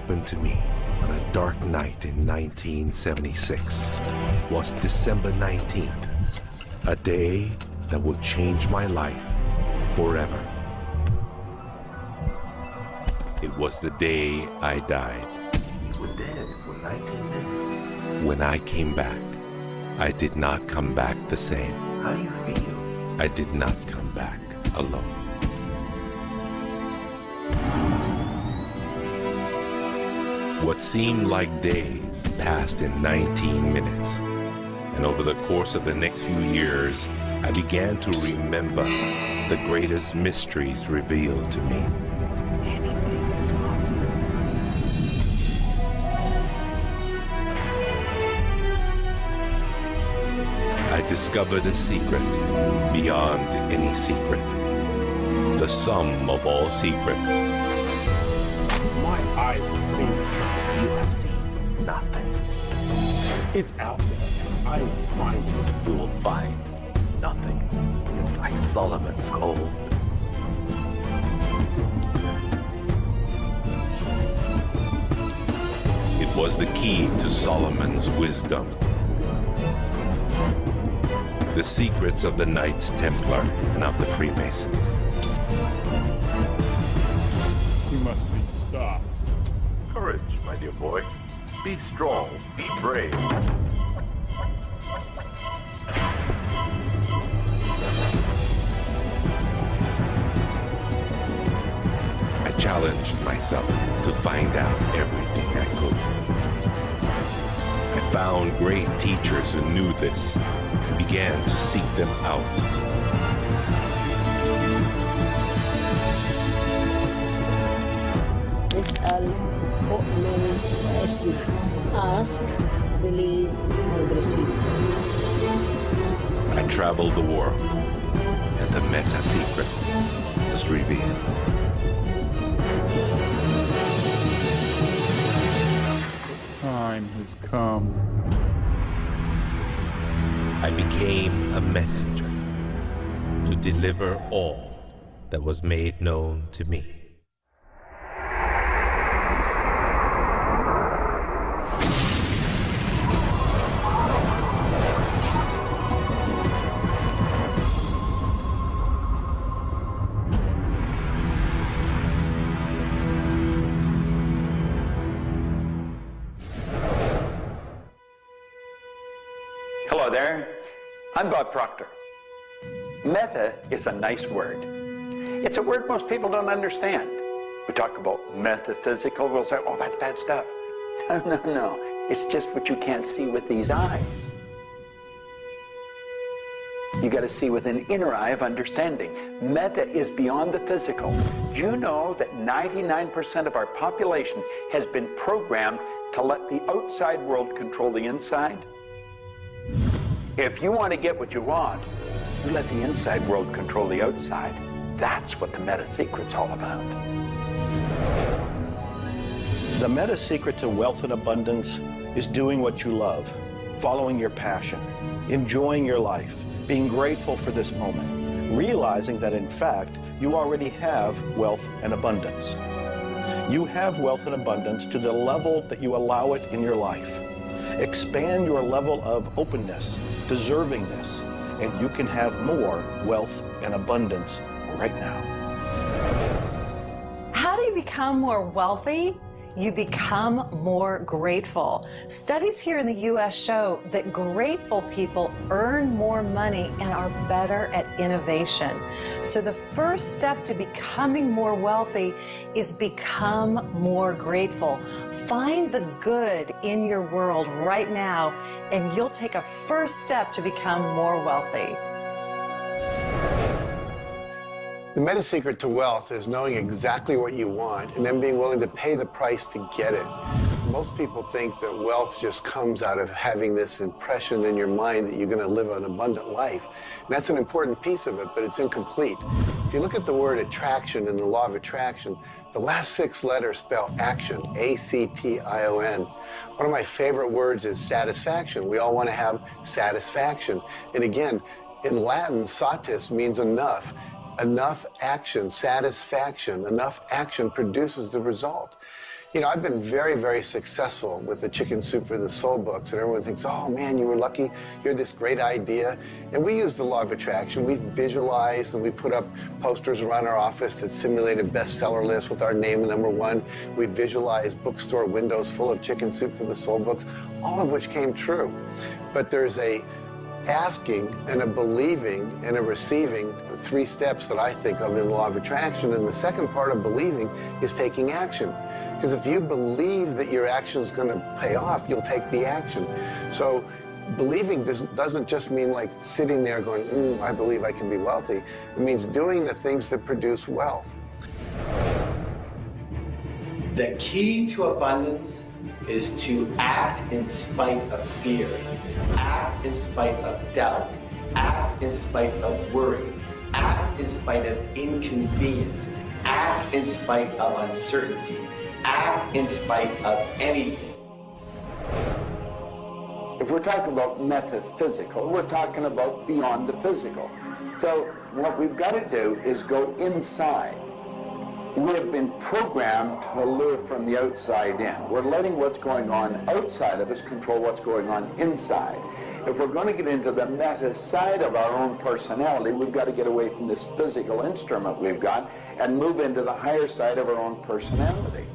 happened to me on a dark night in 1976. It was December 19th, a day that would change my life forever. It was the day I died. You were dead for 19 minutes. When I came back, I did not come back the same. How do you feel? I did not come back alone. What seemed like days passed in 19 minutes. And over the course of the next few years, I began to remember the greatest mysteries revealed to me. Anything is possible. I discovered a secret beyond any secret. The sum of all secrets. My eyes have seen something. You have seen nothing. It's out there, and I will find it. You will find nothing. It's like Solomon's gold. It was the key to Solomon's wisdom. The secrets of the Knights Templar and of the Freemasons. We must be stopped. Courage, my dear boy. Be strong, be brave. I challenged myself to find out everything I could. I found great teachers who knew this and began to seek them out. اسأل أؤمن واسمع. Ask, believe, and receive. I traveled the world, and the meta secret was revealed. Time has come. I became a messenger to deliver all that was made known to me. Hello there, I'm Bob Proctor. Meta is a nice word. It's a word most people don't understand. We talk about metaphysical, we'll say, oh, that's bad stuff. No, it's just what you can't see with these eyes. You got to see with an inner eye of understanding. Meta is beyond the physical. Do you know that 99% of our population has been programmed to let the outside world control the inside? If you want to get what you want, you let the inside world control the outside. That's what the meta secret's all about. The meta secret to wealth and abundance is doing what you love, following your passion, enjoying your life, being grateful for this moment, realizing that in fact, you already have wealth and abundance. You have wealth and abundance to the level that you allow it in your life. Expand your level of openness, deservingness, and you can have more wealth and abundance right now. How do you become more wealthy? You become more grateful. Studies here in the U.S. show that grateful people earn more money and are better at innovation. So the first step to becoming more wealthy is become more grateful. Find the good in your world right now, and you'll take a first step to become more wealthy. The meta secret to wealth is knowing exactly what you want and then being willing to pay the price to get it. Most people think that wealth just comes out of having this impression in your mind that you're going to live an abundant life. And that's an important piece of it, but it's incomplete. If you look at the word attraction in the law of attraction, the last 6 letters spell action, A-C-T-I-O-N. One of my favorite words is satisfaction. We all want to have satisfaction. And again, in Latin, satis means enough. Enough action, satisfaction, enough action produces the result. You know, I've been very, very successful with the Chicken Soup for the Soul books, and everyone thinks, oh man, you were lucky, you had this great idea. And we use the law of attraction. We visualize and we put up posters around our office that simulated bestseller lists with our name #1. We visualize bookstore windows full of Chicken Soup for the Soul books, all of which came true. But there's a asking and a believing and a receiving, the 3 steps that I think of in the law of attraction. And the second part of believing is taking action. Because if you believe that your action is going to pay off, you'll take the action. So believing doesn't just mean like sitting there going, I believe I can be wealthy. It means doing the things that produce wealth. The key to abundance is to act in spite of fear, act in spite of doubt, act in spite of worry, act in spite of inconvenience, act in spite of uncertainty, act in spite of anything. If we're talking about metaphysical, we're talking about beyond the physical. So what we've got to do is go inside. We have been programmed to live from the outside in. We're letting what's going on outside of us control what's going on inside. If we're going to get into the meta side of our own personality, we've got to get away from this physical instrument we've got and move into the higher side of our own personality.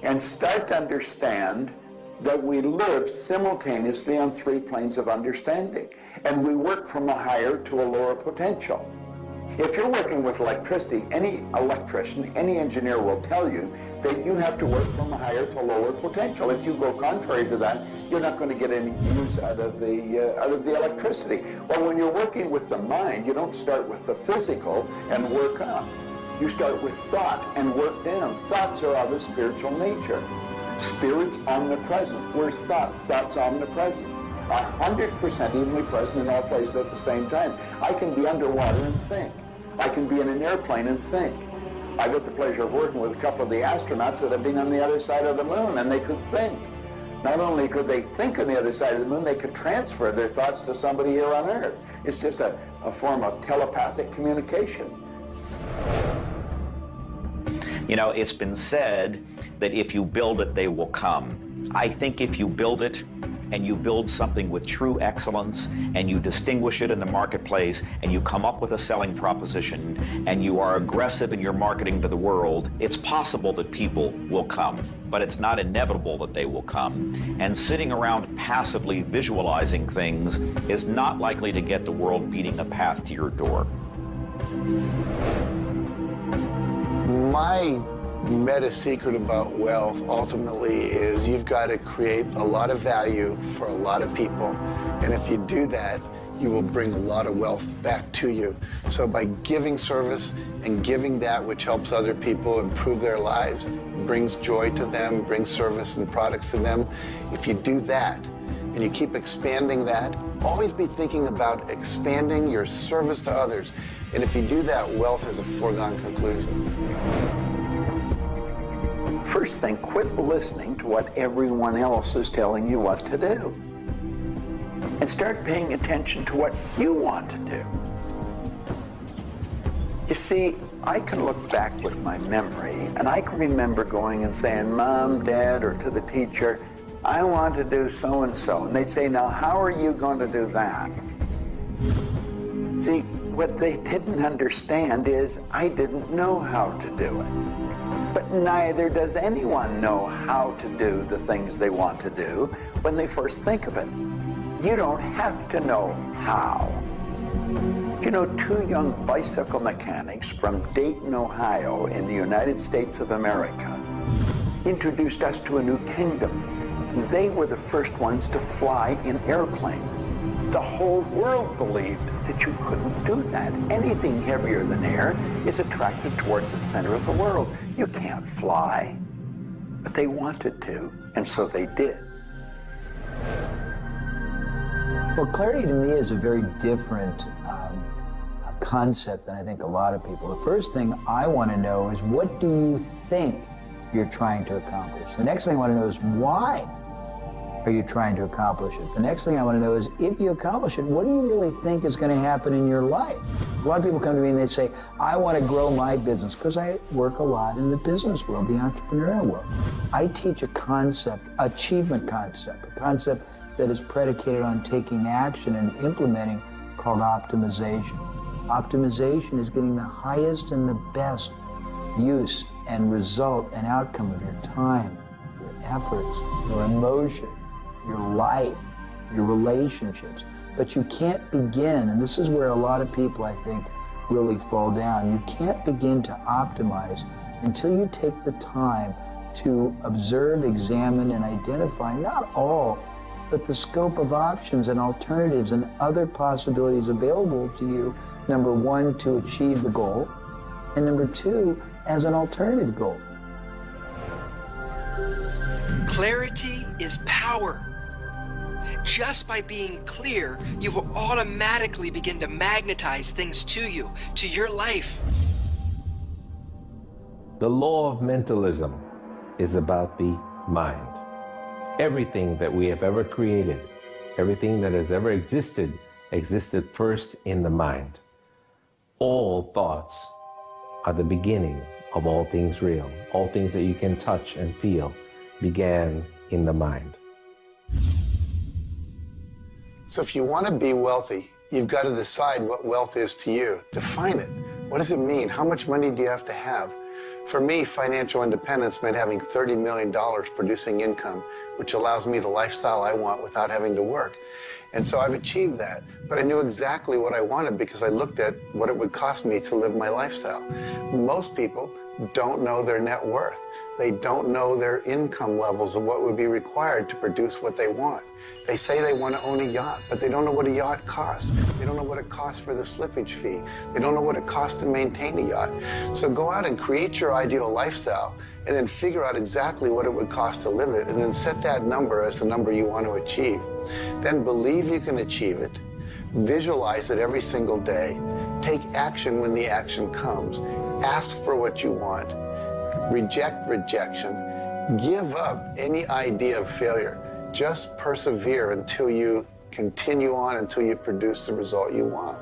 And start to understand that we live simultaneously on 3 planes of understanding. And we work from a higher to a lower potential. If you're working with electricity, any electrician, any engineer will tell you that you have to work from a higher to a lower potential. If you go contrary to that, you're not going to get any use out of the electricity. Well, when you're working with the mind, you don't start with the physical and work up. You start with thought and work down. Thoughts are of a spiritual nature. Spirit's omnipresent. Where's thought? Thought's omnipresent. 100% evenly present in all places at the same time. I can be underwater and think. I can be in an airplane and think. I've had the pleasure of working with a couple of the astronauts that have been on the other side of the moon, and they could think. Not only could they think on the other side of the moon, they could transfer their thoughts to somebody here on Earth. It's just a form of telepathic communication. You know, it's been said that if you build it, they will come. I think if you build it, and you build something with true excellence, and you distinguish it in the marketplace, and you come up with a selling proposition, and you are aggressive in your marketing to the world, it's possible that people will come. But it's not inevitable that they will come. And sitting around passively visualizing things is not likely to get the world beating a path to your door. My meta secret about wealth ultimately is you've got to create a lot of value for a lot of people. And if you do that, you will bring a lot of wealth back to you. So by giving service and giving that which helps other people improve their lives, brings joy to them, brings service and products to them, if you do that and you keep expanding that, always be thinking about expanding your service to others. And if you do that, wealth is a foregone conclusion. First thing, quit listening to what everyone else is telling you what to do. And start paying attention to what you want to do. You see, I can look back with my memory, and I can remember going and saying, Mom, Dad, or to the teacher, I want to do so-and-so. And they'd say, now, how are you going to do that? See, what they didn't understand is I didn't know how to do it. But neither does anyone know how to do the things they want to do when they first think of it. You don't have to know how. You know, 2 young bicycle mechanics from Dayton, Ohio, in the United States of America, introduced us to a new kingdom. They were the first ones to fly in airplanes. The whole world believed that you couldn't do that. Anything heavier than air is attracted towards the center of the world. You can't fly. But they wanted to, and so they did. Well, clarity to me is a very different concept than I think a lot of people. The first thing I want to know is, what do you think you're trying to accomplish? The next thing I want to know is why are you trying to accomplish it? The next thing I want to know is, if you accomplish it, what do you really think is going to happen in your life? A lot of people come to me and they say, I want to grow my business, because I work a lot in the business world, the entrepreneurial world. I teach a concept, achievement concept, a concept that is predicated on taking action and implementing, called optimization. Optimization is getting the highest and the best use and result and outcome of your time, your efforts, your emotion, your life, your relationships. But you can't begin, and this is where a lot of people, I think, really fall down. You can't begin to optimize until you take the time to observe, examine, and identify not all, but the scope of options and alternatives and other possibilities available to you, number one, to achieve the goal, and number two, as an alternative goal. Clarity is power. Just by being clear, you will automatically begin to magnetize things to you, to your life. The law of mentalism is about the mind. Everything that we have ever created, everything that has ever existed, existed first in the mind. All thoughts are the beginning of all things real. All things that you can touch and feel began in the mind. So if you want to be wealthy, you've got to decide what wealth is to you. Define it. What does it mean? How much money do you have to have? For me, financial independence meant having $30 million producing income, which allows me the lifestyle I want without having to work. And so I've achieved that. But I knew exactly what I wanted because I looked at what it would cost me to live my lifestyle. Most people don't know their net worth. They don't know their income levels of what would be required to produce what they want. They say they want to own a yacht, but they don't know what a yacht costs. They don't know what it costs for the slippage fee. They don't know what it costs to maintain a yacht. So go out and create your ideal lifestyle and then figure out exactly what it would cost to live it, and then set that number as the number you want to achieve. Then believe you can achieve it. Visualize it every single day. Take action when the action comes. Ask for what you want. Reject rejection. Give up any idea of failure. Just persevere until you continue on, until you produce the result you want.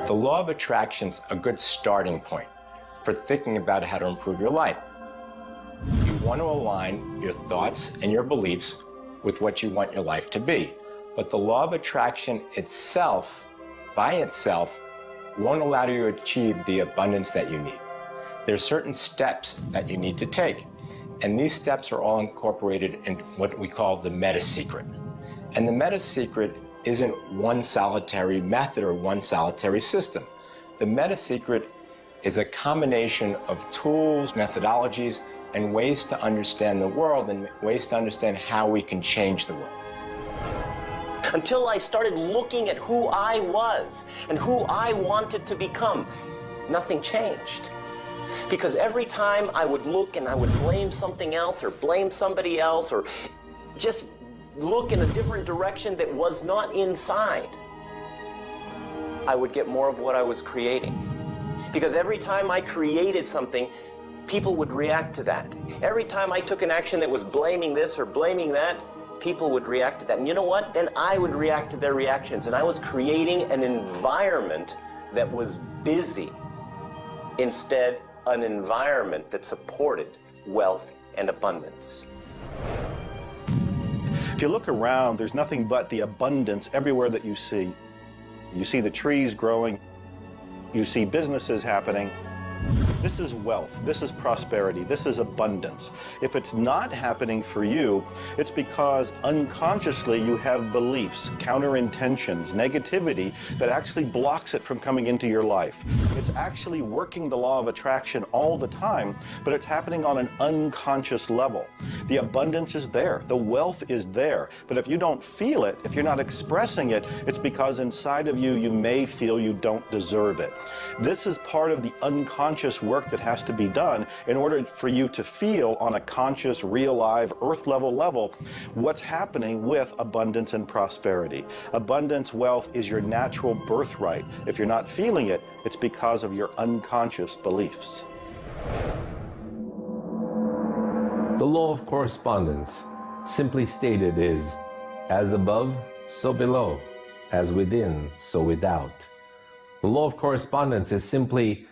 The law of attraction's a good starting point for thinking about how to improve your life. You want to align your thoughts and your beliefs with what you want your life to be. But the law of attraction itself, by itself, won't allow you to achieve the abundance that you need. There are certain steps that you need to take, and these steps are all incorporated in what we call the meta secret. And the meta secret isn't one solitary method or one solitary system. The meta secret is a combination of tools, methodologies, and ways to understand the world and ways to understand how we can change the world. Until I started looking at who I was and who I wanted to become, nothing changed. Because every time I would look and I would blame something else or blame somebody else or just look in a different direction that was not inside, I would get more of what I was creating. Because every time I created something, people would react to that. Every time I took an action that was blaming this or blaming that, people would react to that. And you know what? Then I would react to their reactions. And I was creating an environment that was busy. Instead, an environment that supported wealth and abundance. If you look around, there's nothing but the abundance everywhere that you see. You see the trees growing. You see businesses happening. This is wealth, this is prosperity, this is abundance. If it's not happening for you, it's because unconsciously you have beliefs, counter-intentions, negativity that actually blocks it from coming into your life. It's actually working the law of attraction all the time, but it's happening on an unconscious level. The abundance is there, the wealth is there, but if you don't feel it, if you're not expressing it, it's because inside of you, you may feel you don't deserve it. This is part of the unconscious work that has to be done in order for you to feel on a conscious, real, live, earth level what's happening with abundance and prosperity. Abundance, wealth is your natural birthright. If you're not feeling it, it's because of your unconscious beliefs. The law of correspondence, simply stated, is as above, so below, as within, so without. The law of correspondence is simply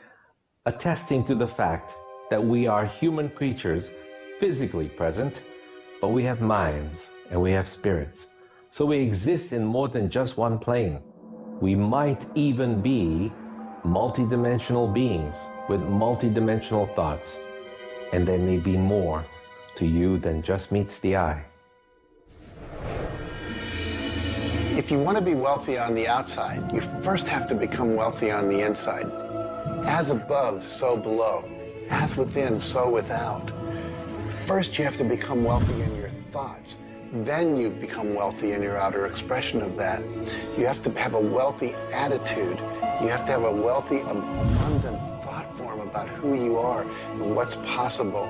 attesting to the fact that we are human creatures physically present, but we have minds and we have spirits. So we exist in more than just one plane. We might even be multidimensional beings with multidimensional thoughts, and there may be more to you than just meets the eye. If you want to be wealthy on the outside, you first have to become wealthy on the inside. As above, so below. As within, so without. First, you have to become wealthy in your thoughts. Then you become wealthy in your outer expression of that. You have to have a wealthy attitude. You have to have a wealthy, abundant thought form about who you are and what's possible.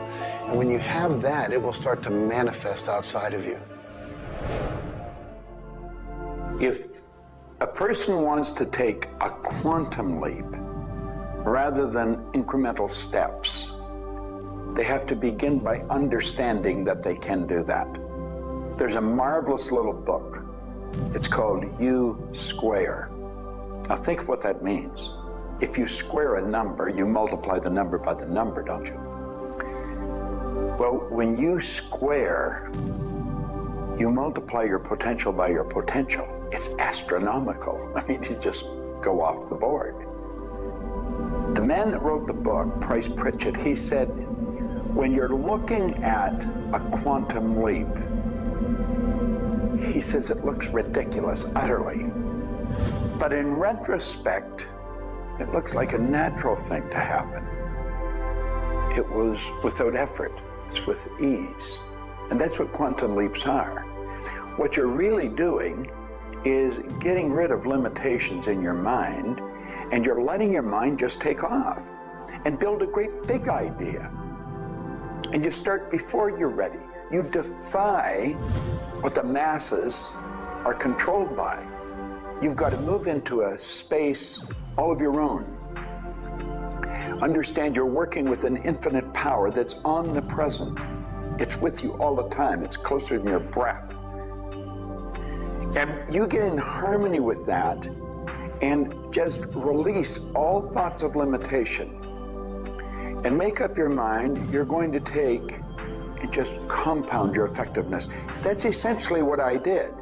And when you have that, it will start to manifest outside of you. If a person wants to take a quantum leap rather than incremental steps, they have to begin by understanding that they can do that. There's a marvelous little book. It's called U Square. Now think of what that means. If you square a number, you multiply the number by the number, don't you? Well, when you square, you multiply your potential by your potential. It's astronomical. I mean, you just go off the board. The man that wrote the book, Price Pritchett, he said, when you're looking at a quantum leap, he says it looks ridiculous, utterly. But in retrospect, it looks like a natural thing to happen. It was without effort. It's with ease. And that's what quantum leaps are. What you're really doing is getting rid of limitations in your mind, and you're letting your mind just take off and build a great big idea. And you start before you're ready. You defy what the masses are controlled by. You've got to move into a space all of your own. Understand you're working with an infinite power that's omnipresent. It's with you all the time. It's closer than your breath. And you get in harmony with that and just release all thoughts of limitation and make up your mind you're going to take and just compound your effectiveness. That's essentially what I did.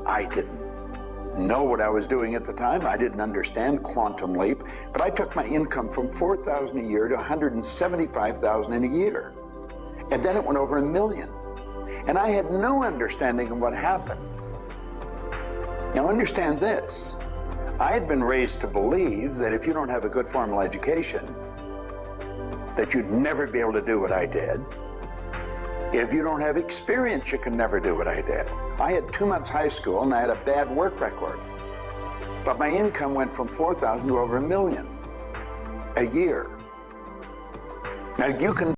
I didn't know what I was doing at the time. I didn't understand quantum leap, but I took my income from $4,000 a year to $175,000 in a year. And then it went over $1 million. And I had no understanding of what happened. Now understand this. I had been raised to believe that if you don't have a good formal education, that you'd never be able to do what I did. If you don't have experience, you can never do what I did. I had 2 months high school and I had a bad work record. But my income went from $4,000 to over $1 million a year. Now you can